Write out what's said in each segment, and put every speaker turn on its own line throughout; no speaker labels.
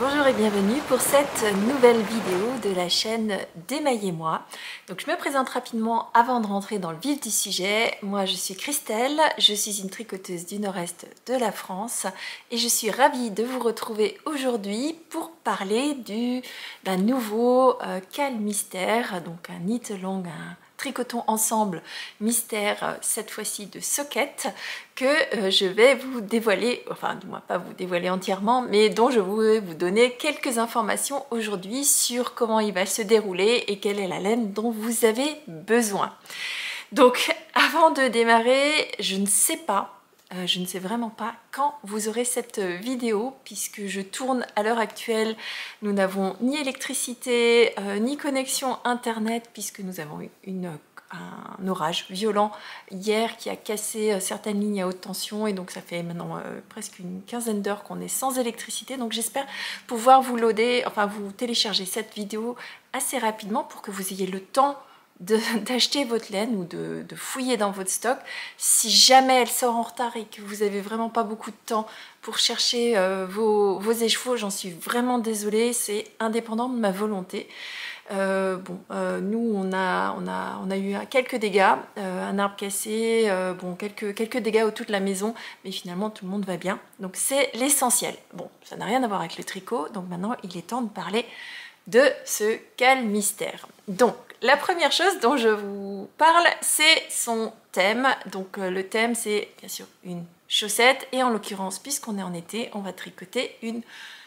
Bonjour et bienvenue pour cette nouvelle vidéo de la chaîne d'Émaillez-moi. Donc je me présente rapidement avant de rentrer dans le vif du sujet. Moi je suis Christelle, je suis une tricoteuse du nord-est de la France et je suis ravie de vous retrouver aujourd'hui pour parler d'un nouveau cal mystère, donc un knit along, un tricotons ensemble mystère, cette fois-ci de Socket, que je vais vous dévoiler, enfin du moins pas vous dévoiler entièrement, mais dont je vais vous donner quelques informations aujourd'hui sur comment il va se dérouler et quelle est la laine dont vous avez besoin. Donc avant de démarrer, je ne sais pas, je ne sais vraiment pas quand vous aurez cette vidéo puisque je tourne à l'heure actuelle. Nous n'avons ni électricité ni connexion internet puisque nous avons eu un orage violent hier qui a cassé certaines lignes à haute tension et donc ça fait maintenant presque une quinzaine d'heures qu'on est sans électricité. Donc j'espère pouvoir vous loader, enfin vous télécharger cette vidéo assez rapidement pour que vous ayez le temps d'acheter votre laine ou de fouiller dans votre stock. Si jamais elle sort en retard et que vous avez vraiment pas beaucoup de temps pour chercher vos échevaux, j'en suis vraiment désolée, c'est indépendant de ma volonté. Nous on a eu quelques dégâts, un arbre cassé, quelques dégâts autour de la maison, mais finalement tout le monde va bien, donc c'est l'essentiel. Bon, ça n'a rien à voir avec le tricot, donc maintenant il est temps de parler de ce cal mystère. Donc la première chose dont je vous parle, c'est son thème. Donc le thème, c'est bien sûr une chaussette et en l'occurrence, puisqu'on est en été, on va tricoter une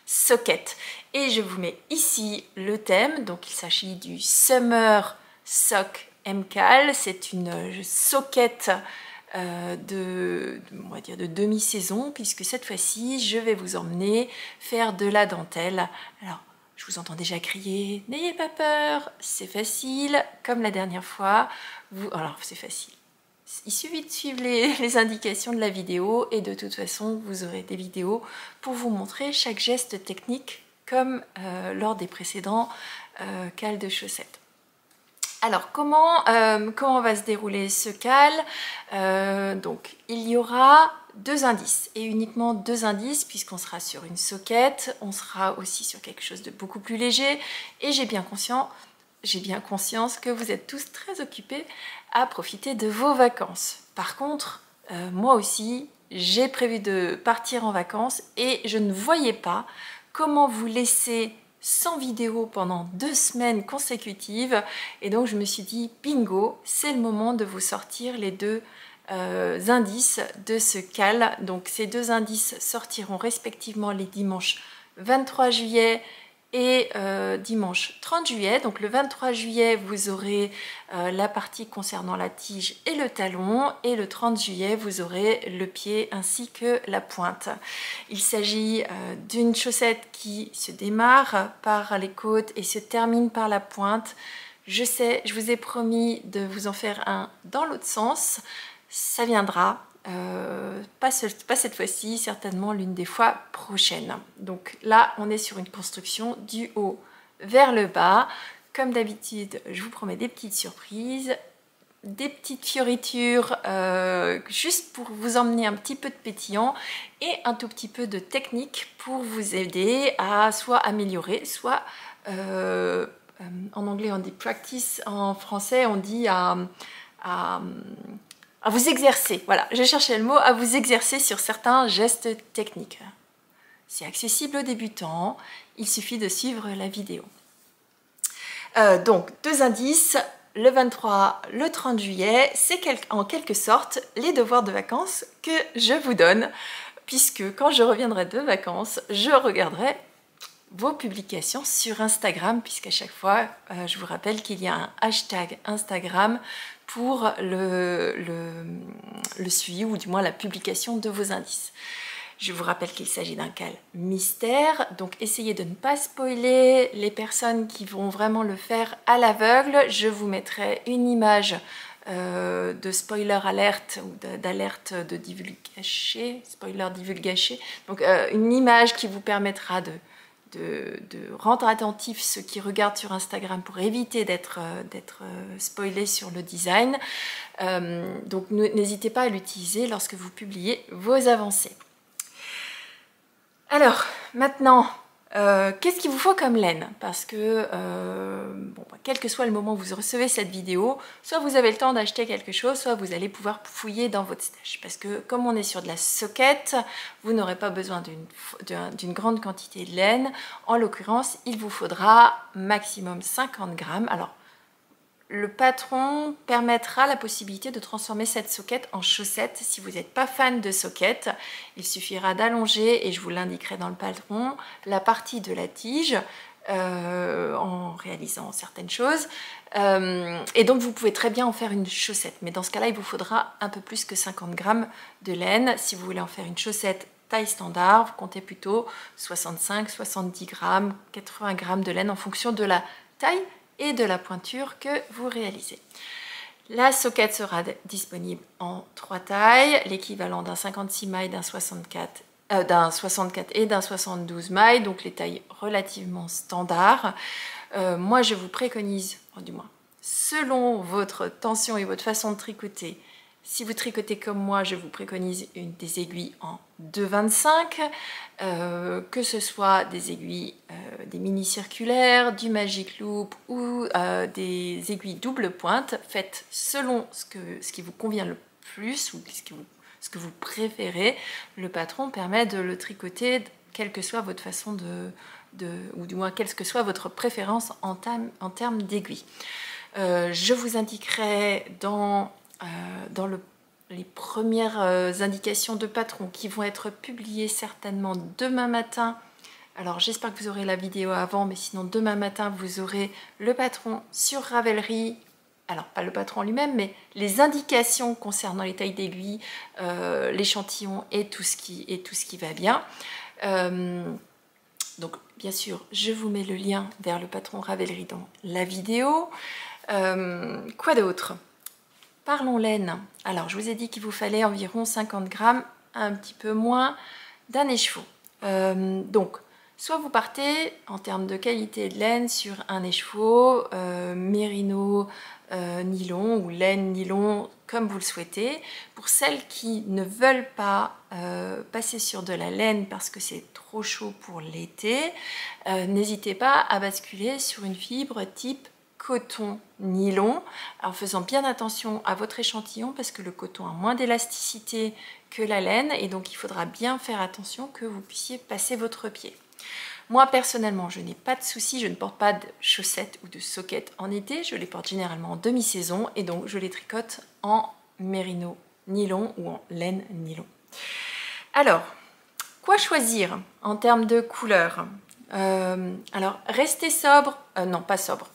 socket. Et je vous mets ici le thème. Donc il s'agit du Summer Sock MCal. C'est une socket on va dire de demi-saison, puisque cette fois-ci, je vais vous emmener faire de la dentelle. Alors, je vous entends déjà crier, n'ayez pas peur, c'est facile, comme la dernière fois. Alors c'est facile, il suffit de suivre les indications de la vidéo et de toute façon vous aurez des vidéos pour vous montrer chaque geste technique comme lors des précédents cals de chaussettes. Alors comment va se dérouler ce cal? Donc il y aura deux indices et uniquement deux indices puisqu'on sera sur une socket, on sera aussi sur quelque chose de beaucoup plus léger et j'ai bien conscience que vous êtes tous très occupés à profiter de vos vacances. Par contre, moi aussi, j'ai prévu de partir en vacances et je ne voyais pas comment vous laisser sans vidéo pendant 2 semaines consécutives et donc je me suis dit bingo, c'est le moment de vous sortir les deux indices de ce cal. Donc ces deux indices sortiront respectivement les dimanches 23 juillet et dimanche 30 juillet. Donc le 23 juillet vous aurez la partie concernant la tige et le talon et le 30 juillet vous aurez le pied ainsi que la pointe. Il s'agit d'une chaussette qui se démarre par les côtes et se termine par la pointe. Je sais, je vous ai promis de vous en faire un dans l'autre sens, ça viendra. Pas cette fois-ci, certainement l'une des fois prochaines. Donc là, on est sur une construction du haut vers le bas. Comme d'habitude, je vous promets des petites surprises, des petites fioritures, juste pour vous emmener un petit peu de pétillant et un tout petit peu de technique pour vous aider à soit améliorer, soit en anglais on dit practice, en français on dit à vous exercer, voilà, je cherchais le mot, à vous exercer sur certains gestes techniques. C'est accessible aux débutants, il suffit de suivre la vidéo. Donc, deux indices, le 23, le 30 juillet, c'est en quelque sorte les devoirs de vacances que je vous donne, puisque quand je reviendrai de vacances, je regarderai vos publications sur Instagram, puisqu'à chaque fois, je vous rappelle qu'il y a un hashtag Instagram pour le suivi ou du moins la publication de vos indices. Je vous rappelle qu'il s'agit d'un cal mystère, donc essayez de ne pas spoiler les personnes qui vont vraiment le faire à l'aveugle. Je vous mettrai une image de spoiler alerte ou d'alerte de divulgaché, spoiler divulgaché, donc une image qui vous permettra de rendre attentif ceux qui regardent sur Instagram pour éviter d'être spoilé sur le design. Donc n'hésitez pas à l'utiliser lorsque vous publiez vos avancées. Alors maintenant, Qu'est-ce qu'il vous faut comme laine? Parce que, bon, quel que soit le moment où vous recevez cette vidéo, soit vous avez le temps d'acheter quelque chose, soit vous allez pouvoir fouiller dans votre stash. Parce que comme on est sur de la soquette, vous n'aurez pas besoin d'une grande quantité de laine. En l'occurrence, il vous faudra maximum 50 grammes. Alors, le patron permettra la possibilité de transformer cette soquette en chaussette. Si vous n'êtes pas fan de soquette, il suffira d'allonger, et je vous l'indiquerai dans le patron, la partie de la tige en réalisant certaines choses. Et donc vous pouvez très bien en faire une chaussette. Mais dans ce cas-là, il vous faudra un peu plus que 50 grammes de laine. Si vous voulez en faire une chaussette taille standard, vous comptez plutôt 65, 70 grammes, 80 grammes de laine en fonction de la taille et de la pointure que vous réalisez. La soquette sera disponible en 3 tailles, l'équivalent d'un 56 mailles, d'un 64 et d'un 72 mailles, donc les tailles relativement standards. Moi, je vous préconise, du moins, selon votre tension et votre façon de tricoter, si vous tricotez comme moi, je vous préconise des aiguilles en 2,25, que ce soit des aiguilles, des mini circulaires, du Magic Loop ou des aiguilles double pointe, faites selon ce qui vous convient le plus ou ce que vous préférez. Le patron permet de le tricoter quelle que soit votre façon ou du moins quelle que soit votre préférence en termes d'aiguilles. Je vous indiquerai dans les premières indications de patron qui vont être publiées certainement demain matin. Alors j'espère que vous aurez la vidéo avant, mais sinon demain matin vous aurez le patron sur Ravelry. Alors pas le patron lui-même, mais les indications concernant les tailles d'aiguilles, l'échantillon et tout ce qui va bien. Donc bien sûr, je vous mets le lien vers le patron Ravelry dans la vidéo. Quoi d'autre? Parlons laine. Alors, je vous ai dit qu'il vous fallait environ 50 grammes, un petit peu moins, d'un écheveau. Donc, soit vous partez en termes de qualité de laine sur un écheveau, mérino, nylon ou laine nylon, comme vous le souhaitez. Pour celles qui ne veulent pas passer sur de la laine parce que c'est trop chaud pour l'été, n'hésitez pas à basculer sur une fibre type coton nylon, en faisant bien attention à votre échantillon parce que le coton a moins d'élasticité que la laine et donc il faudra bien faire attention que vous puissiez passer votre pied. Moi personnellement, je n'ai pas de souci, je ne porte pas de chaussettes ou de soquettes en été, je les porte généralement en demi-saison et donc je les tricote en mérino nylon ou en laine nylon. Alors, quoi choisir en termes de couleurs? Alors, restez sobre, non pas sobre,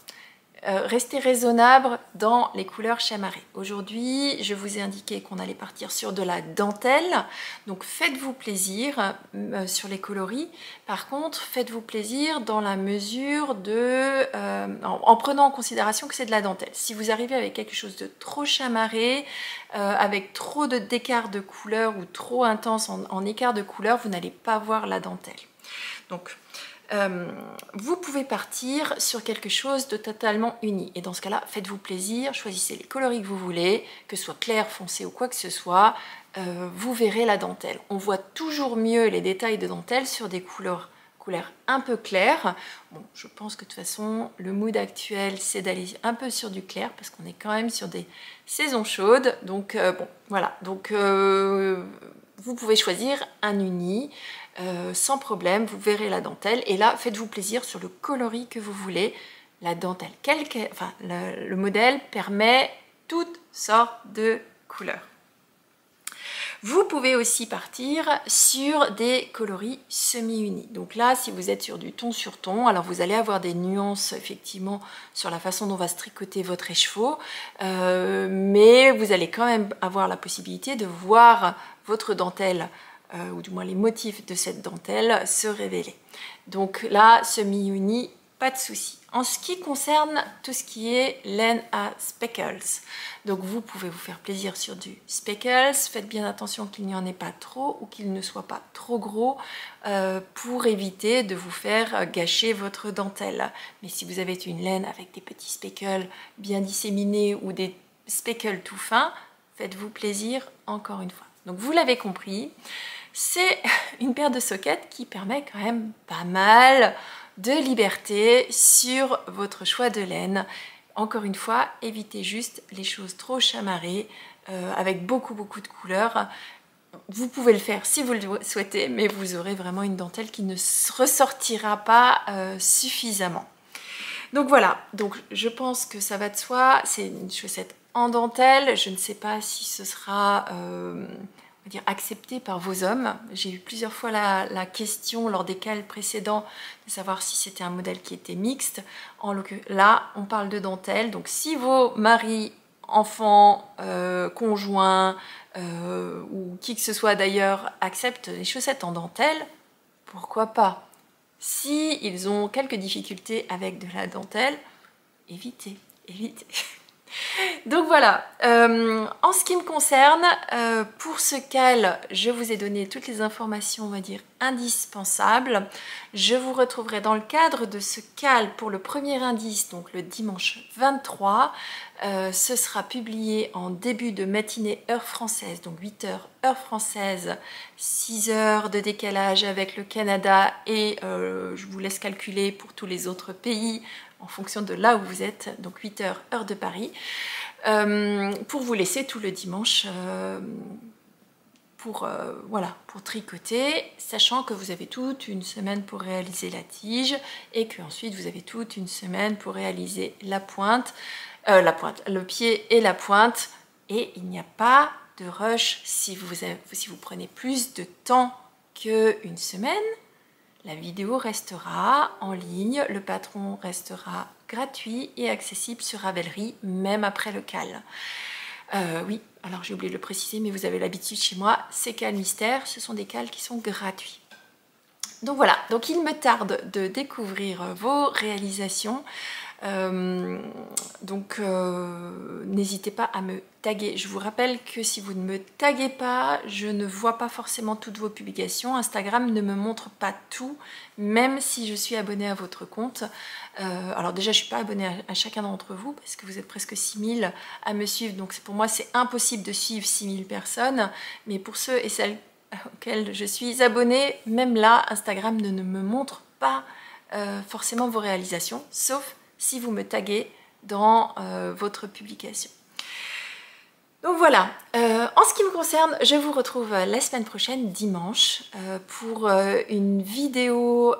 restez raisonnable dans les couleurs chamarrées. Aujourd'hui, je vous ai indiqué qu'on allait partir sur de la dentelle, donc faites-vous plaisir sur les coloris. Par contre, faites-vous plaisir dans la mesure de... en prenant en considération que c'est de la dentelle. Si vous arrivez avec quelque chose de trop chamarré, avec trop d'écart de couleur ou trop intense en écart de couleur, vous n'allez pas voir la dentelle. Donc, vous pouvez partir sur quelque chose de totalement uni et dans ce cas-là, faites-vous plaisir, choisissez les coloris que vous voulez, que ce soit clair, foncé ou quoi que ce soit, vous verrez la dentelle. On voit toujours mieux les détails de dentelle sur des couleurs un peu claires. Bon, je pense que de toute façon, le mood actuel, c'est d'aller un peu sur du clair parce qu'on est quand même sur des saisons chaudes. Donc, bon, voilà. Donc, vous pouvez choisir un uni. Sans problème, vous verrez la dentelle et là faites-vous plaisir sur le coloris que vous voulez. La dentelle, le modèle permet toutes sortes de couleurs. Vous pouvez aussi partir sur des coloris semi-unis. Donc là, si vous êtes sur du ton sur ton, alors vous allez avoir des nuances effectivement sur la façon dont va se tricoter votre écheveau, mais vous allez quand même avoir la possibilité de voir votre dentelle ou du moins les motifs de cette dentelle se révéler. Donc là, semi-uni, pas de souci. En ce qui concerne tout ce qui est laine à speckles, donc vous pouvez vous faire plaisir sur du speckles, faites bien attention qu'il n'y en ait pas trop ou qu'il ne soit pas trop gros pour éviter de vous faire gâcher votre dentelle. Mais si vous avez une laine avec des petits speckles bien disséminés ou des speckles tout fins, faites-vous plaisir encore une fois. Donc vous l'avez compris, c'est une paire de sockets qui permet quand même pas mal de liberté sur votre choix de laine. Encore une fois, évitez juste les choses trop chamarrées avec beaucoup de couleurs. Vous pouvez le faire si vous le souhaitez, mais vous aurez vraiment une dentelle qui ne ressortira pas suffisamment. Donc voilà, donc je pense que ça va de soi. C'est une chaussette en dentelle. Je ne sais pas si ce sera on va dire, accepté par vos hommes. J'ai eu plusieurs fois la question lors des cals précédents de savoir si c'était un modèle qui était mixte. Là, on parle de dentelle. Donc si vos maris, enfants, conjoints ou qui que ce soit d'ailleurs acceptent les chaussettes en dentelle, pourquoi pas? Si ils ont quelques difficultés avec de la dentelle, évitez. Donc voilà, en ce qui me concerne, pour ce cal, je vous ai donné toutes les informations, on va dire, indispensables. Je vous retrouverai dans le cadre de ce cal pour le premier indice, donc le dimanche 23. Ce sera publié en début de matinée heure française, donc 8h heure française, 6h de décalage avec le Canada et je vous laisse calculer pour tous les autres pays en fonction de là où vous êtes, donc 8h heure de Paris, pour vous laisser tout le dimanche pour tricoter, sachant que vous avez toute une semaine pour réaliser la tige et que ensuite vous avez toute une semaine pour réaliser le pied et la pointe, et il n'y a pas de rush. Si vous prenez plus de temps qu'une semaine, la vidéo restera en ligne, le patron restera gratuit et accessible sur Ravelry, même après le cal. Oui, alors j'ai oublié de le préciser, mais vous avez l'habitude chez moi, ces cals mystères, ce sont des cals qui sont gratuits. Donc voilà, donc il me tarde de découvrir vos réalisations. N'hésitez pas à me taguer. Je vous rappelle que si vous ne me taguez pas, je ne vois pas forcément toutes vos publications. Instagram ne me montre pas tout, même si je suis abonnée à votre compte. Alors déjà, je ne suis pas abonnée à chacun d'entre vous, parce que vous êtes presque 6000 à me suivre, donc pour moi c'est impossible de suivre 6000 personnes, mais pour ceux et celles auxquels je suis abonnée, même là, Instagram ne me montre pas forcément vos réalisations, sauf si vous me taguez dans votre publication. Donc voilà, en ce qui me concerne, je vous retrouve la semaine prochaine, dimanche, pour une vidéo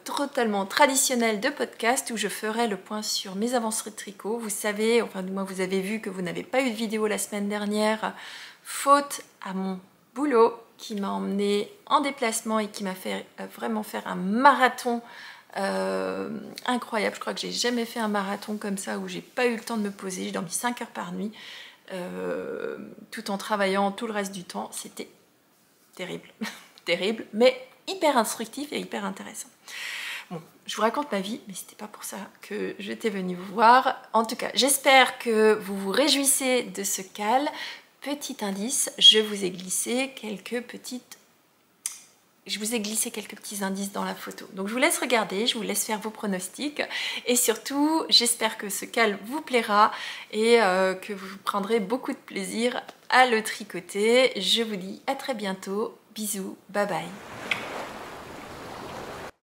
totalement traditionnelle de podcast où je ferai le point sur mes avancées de tricot. Vous savez, enfin du moins vous avez vu que vous n'avez pas eu de vidéo la semaine dernière, faute à mon boulot qui m'a emmenée en déplacement et qui m'a fait vraiment faire un marathon incroyable. Je crois que j'ai jamais fait un marathon comme ça où j'ai pas eu le temps de me poser. J'ai dormi 5 heures par nuit tout en travaillant tout le reste du temps. C'était terrible, terrible, mais hyper instructif et hyper intéressant. Bon, je vous raconte ma vie, mais c'était pas pour ça que j'étais venue vous voir. En tout cas, j'espère que vous vous réjouissez de ce cal. Petit indice, je vous ai glissé quelques petits indices dans la photo. Donc je vous laisse regarder, je vous laisse faire vos pronostics et surtout j'espère que ce cal vous plaira et que vous prendrez beaucoup de plaisir à le tricoter. Je vous dis à très bientôt, bisous, bye bye.